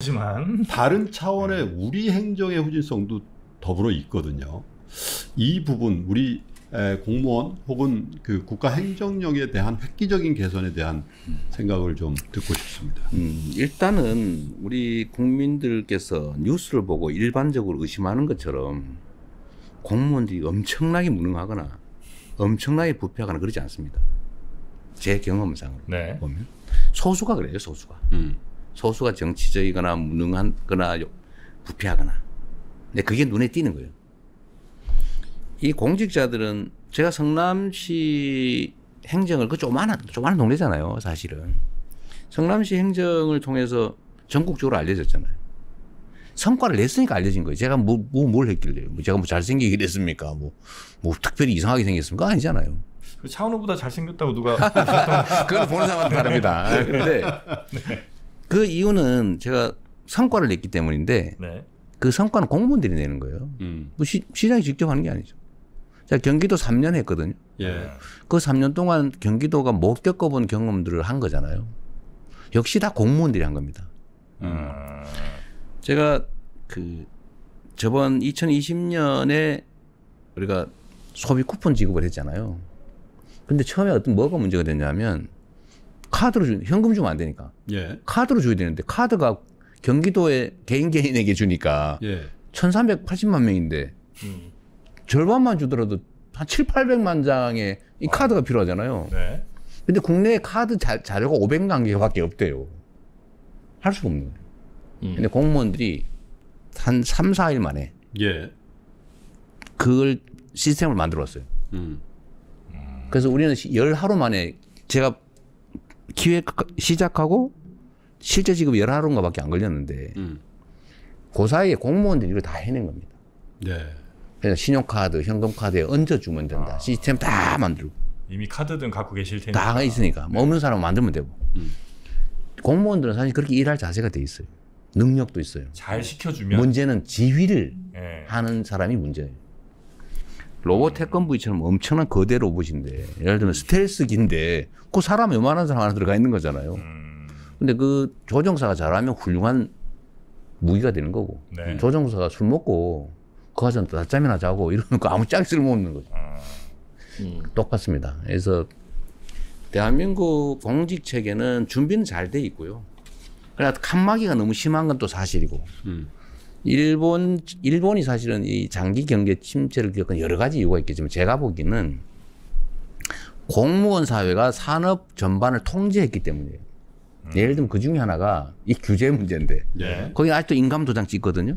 하지만 다른 차원의 우리 행정의 후진성도 더불어 있거든요. 이 부분 우리 공무원 혹은 그 국가 행정력에 대한 획기적인 개선에 대한 생각을 좀 듣고 싶습니다. 일단은 우리 국민들께서 뉴스를 보고 일반적으로 의심하는 것처럼 공무원들이 엄청나게 무능하거나 엄청나게 부패하거나 그러지 않습니다. 제 경험상으로 네. 보면 소수가 그래요. 소수가 정치적이거나 무능하거나 부패하거나. 근데 그게 눈에 띄는 거예요. 이 공직자들은 제가 성남시 행정을 그 조그마한 동네잖아요. 사실은. 성남시 행정을 통해서 전국적으로 알려졌잖아요. 성과를 냈으니까 알려진 거예요. 제가 뭘 했길래. 제가 잘생기게 됐습니까? 특별히 이상하게 생겼습니까? 아니잖아요. 그 차은우보다 잘생겼다고 누가. 그건 보는 사람한테 다릅니다. 그런데 그 이유는 제가 성과를 냈기 때문인데 네. 그 성과는 공무원들이 내는 거예요. 시장이 직접 하는 게 아니죠. 제가 경기도 3년 했거든요. 예. 그 3년 동안 경기도가 못 겪어본 경험들을 한 거잖아요. 역시 다 공무원들이 한 겁니다. 제가 저번 2020년에 우리가 소비 쿠폰 지급을 했잖아요. 근데 처음에 뭐가 문제가 됐냐면 카드로 현금 주면 안 되니까. 예. 카드로 줘야 되는데 카드가 경기도에 개인에게 주니까 예. 1380만 명인데 절반만 주더라도 한 7,800만 장의 이 카드가 필요하잖아요. 네. 근데 국내에 카드 자료가 500만 개밖에 없대요. 할 수가 없는 거예요. 근데 공무원들이 한 3, 4일 만에 예. 그걸 시스템을 만들었어요. 그래서 우리는 열 하루 만에 제가 기획 시작하고 실제 지금 11하루인가 밖에 안 걸렸는데 그 사이에 공무원들이 이걸 다 해낸 겁니다. 네. 그래서 신용카드, 현금카드에 얹어주면 된다. 시스템 다 만들고. 이미 카드든 갖고 계실 테니까. 다 있으니까. 없는 사람은 만들면 되고. 공무원들은 사실 그렇게 일할 자세가 돼 있어요. 능력도 있어요. 잘 시켜주면. 문제는 지휘를 네. 하는 사람이 문제예요. 로봇 태권브이처럼 엄청난 거대 로봇인데 예를 들면 스텔스기인데 그 사람 요만한 사람 하나 들어가 있는 거잖아요. 근데 그 조종사가 잘하면 훌륭한 무기가 되는 거고 네. 조종사가 술 먹고 그 가서 낮잠이나 자고 이러면 아무 짝이 쓸모없는 거죠. 똑같습니다. 그래서 대한민국 공직 체계는 준비는 잘 돼 있고요. 그러나 칸막이가 너무 심한 건 또 사실이고 일본이 사실은 이 장기 경제 침체를 겪은 여러 가지 이유가 있겠지만 제가 보기에는 공무원 사회가 산업 전반을 통제했기 때문이에요. 예를 들면 그 중에 하나가 이 규제 문제인데 네. 거기 아직도 인감 도장 찍거든요.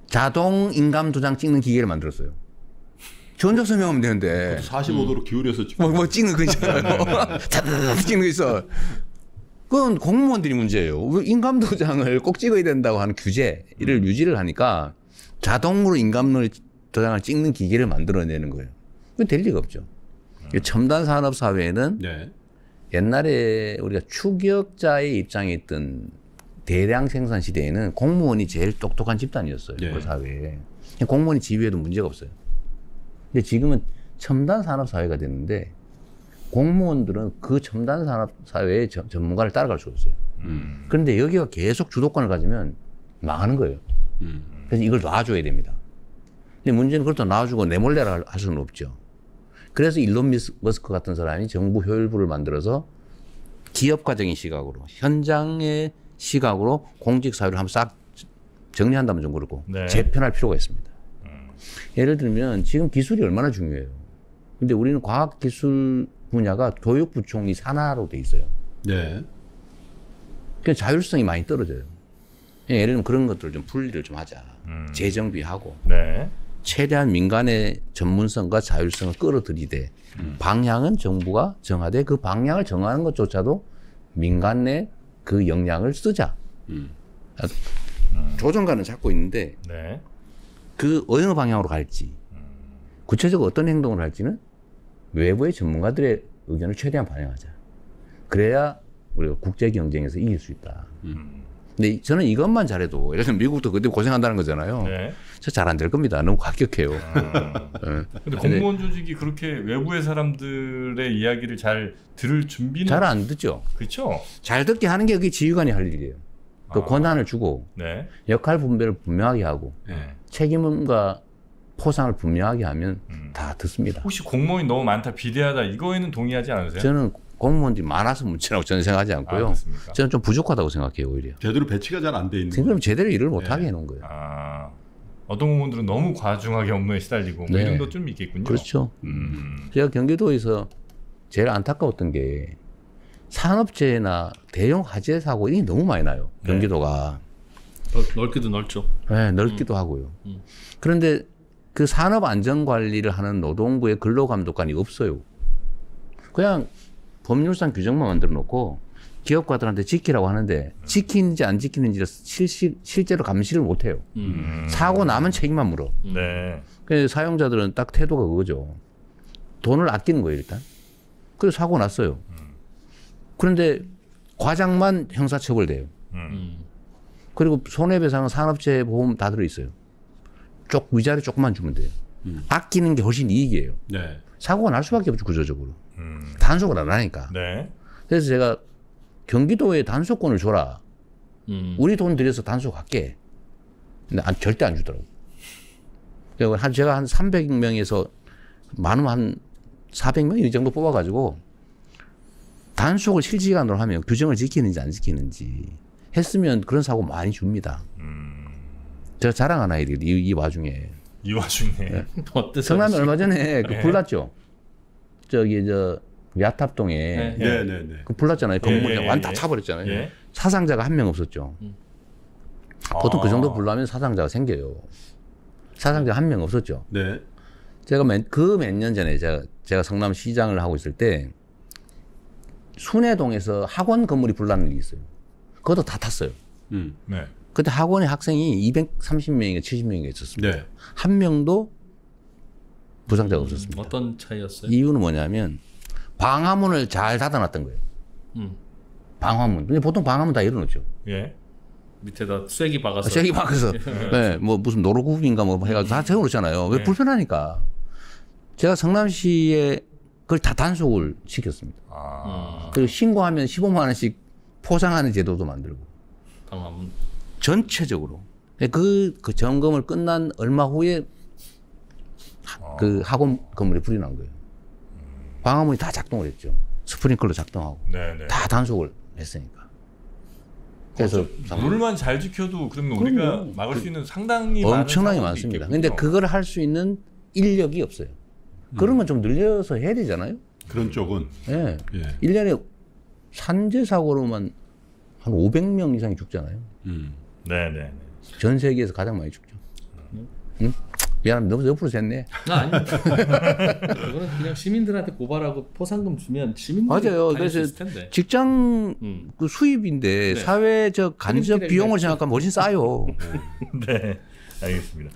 자동 인감 도장 찍는 기계를 만들었어요. 전적 설명하면 되는데 45도로 기울여서 찍는 거 있잖아요. 자다다다 찍는 거 있어. 그건 공무원들이 문제예요. 인감 도장을 꼭 찍어야 된다고 하는 규제를 유지를 하니까 자동으로 인감 도장을 찍는 기계를 만들어내는 거예요. 그게 될 리가 없죠. 첨단 산업 사회에는 네. 옛날에 우리가 추격자의 입장에 있던 대량 생산 시대에는 공무원이 제일 똑똑한 집단이었어요. 네. 그 사회에. 공무원이 지휘해도 문제가 없어요. 근데 지금은 첨단 산업 사회가 됐는데 공무원들은 그 첨단 산업 사회의 전문가를 따라갈 수 없어요. 그런데 여기가 계속 주도권을 가지면 망하는 거예요. 그래서 이걸 놔줘야 됩니다. 근데 문제는 그렇다고 놔주고 내 몰래 할 수는 없죠. 그래서 일론 머스크 같은 사람이 정부 효율부를 만들어서 기업가적인 시각으로 현장의 시각으로 공직사회를 한번 싹 정리한다면 좀 그렇고 네. 재편할 필요가 있습니다. 예를 들면 지금 기술이 얼마나 중요해요. 근데 우리는 과학기술 분야가 교육부총리 산하로 돼 있어요. 네. 그래서 자율성이 많이 떨어져요. 예를 들면 그런 것들을 좀 분리를 좀 하자. 재정비하고 네. 최대한 민간의 전문성과 자율성을 끌어들이되 방향은 정부가 정하되 그 방향을 정하는 것조차도 민간의 그 역량을 쓰자. 조정관은 잡고 있는데 네. 그 어느 방향으로 갈지 구체적으로 어떤 행동을 할지는 외부의 전문가들의 의견을 최대한 반영하자. 그래야 우리가 국제 경쟁에서 이길 수 있다. 근데 저는 이것만 잘해도 예를 들면 미국도 그때 고생한다는 거잖아요. 네. 저 잘 안 될 겁니다. 너무 과격해요. 근데 공무원 조직이 그렇게 외부의 사람들의 이야기를 잘 들을 준비는 잘 안 듣죠. 그렇죠. 잘 듣게 하는 게 그게 지휘관이 할 일이에요. 그 권한을 주고 네. 역할 분배를 분명하게 하고 네. 책임과 포상을 분명하게 하면 다 듣습니다. 혹시 공무원이 너무 많다, 비대하다 이거에는 동의하지 않으세요? 저는 공무원들이 많아서 문제라고 저는 생각하지 않고요. 그렇습니까? 저는 좀 부족하다고 생각해요, 오히려. 제대로 배치가 잘 안 돼 있는 그럼 거예요. 제대로 일을 못하게 해놓은 거예요. 어떤 공무원들은 너무 과중하게 업무에 시달리고 뭐 네. 이런 것 좀 있겠군요. 그렇죠. 제가 경기도에서 제일 안타까웠던 게 산업재해나 대형 화재 사고 이게 너무 많이 나요. 네. 경기도가. 넓기도 넓죠. 네, 넓기도 하고요. 그런데 그 산업안전관리를 하는 노동부의 근로감독관이 없어요. 그냥 법률상 규정만 만들어 놓고 기업가들한테 지키라고 하는데 지키는지 안 지키는지를 실제로 감시를 못 해요. 사고 나면 책임만 물어. 네. 그래서 사용자들은 딱 태도가 그거죠. 돈을 아끼는 거예요, 일단. 그래서 사고 났어요. 그런데 과장만 형사처벌돼요. 그리고 손해배상은 산업재해 보험 다 들어있어요. 위자료 조금만 주면 돼요. 아끼는 게 훨씬 이익이에요. 네. 사고가 날 수밖에 없죠, 구조적으로. 단속을 안 하니까. 네. 그래서 제가 경기도에 단속권을 줘라. 우리 돈 들여서 단속할게. 근데 절대 안 주더라고요. 제가 한 300명에서 많으면 한 400명 이 정도 뽑아가지고 단속을 실시간으로 하면 규정을 지키는지 안 지키는지 했으면 그런 사고 많이 줍니다. 제가 자랑 하나 해야 돼요. 이 와중에. 이 와중에. 네. 어때서? 성남이 얼마 전에 그 네. 불났죠. 저기 야탑동에 네. 그 불났잖아요. 건물이 예, 완다 예. 차버렸잖아요. 예. 사상자가 한 명 없었죠. 보통 그 정도 불나면 사상자가 생겨요. 사상자 한 명 없었죠. 네. 제가 몇 년 전에 제가 성남시장을 하고 있을 때 순회동에서 학원 건물이 불나는 일이 있어요. 그것도 다 탔어요. 네. 그때 학원에 학생이 230명인가 70명인가 있었습니다. 네. 한 명도 부상자가 없었습니다. 어떤 차이였어요? 이유는 뭐냐면 방화문을 잘 닫아놨던 거예요. 방화문. 근데 보통 방화문 다 열어놓죠. 예. 밑에다 쐐기 박아서. 쐐기 박아서 네, 뭐 무슨 노루굽인가 뭐 해가지고 다 세워놓잖아요. 왜 네. 불편하니까. 제가 성남시에 그걸 다 단속을 시켰습니다. 그리고 신고하면 15만 원씩 포상하는 제도도 만들고 방화문. 전체적으로 그 점검을 끝난 얼마 후에 그 학원 건물에 불이 난 거예요. 방화문이 다 작동을 했죠. 스프링클러 작동하고 네네. 다 단속을 했으니까. 그래서 룰만 잘 지켜도 그러면 우리가 막을 수 있는 상당히 엄청나게 많은 많습니다. 있겠군요. 근데 그걸 할 수 있는 인력이 없어요. 그런 건 좀 늘려서 해야 되잖아요. 그런 쪽은 예. 예. 1년에 산재 사고로만 한 500명 이상이 죽잖아요. 네네. 전 세계에서 가장 많이 죽죠. 응? 미안합니다. 너무 옆으로 샜네. 아닙니다. 그거는 그냥 시민들한테 고발하고 포상금 주면 시민들이 맞아요. 다닐 수 그래서 있을 텐데. 직장 그 수입인데 네. 사회 간접 책임지게 비용을 해야지. 생각하면 훨씬 싸요. 네. 알겠습니다.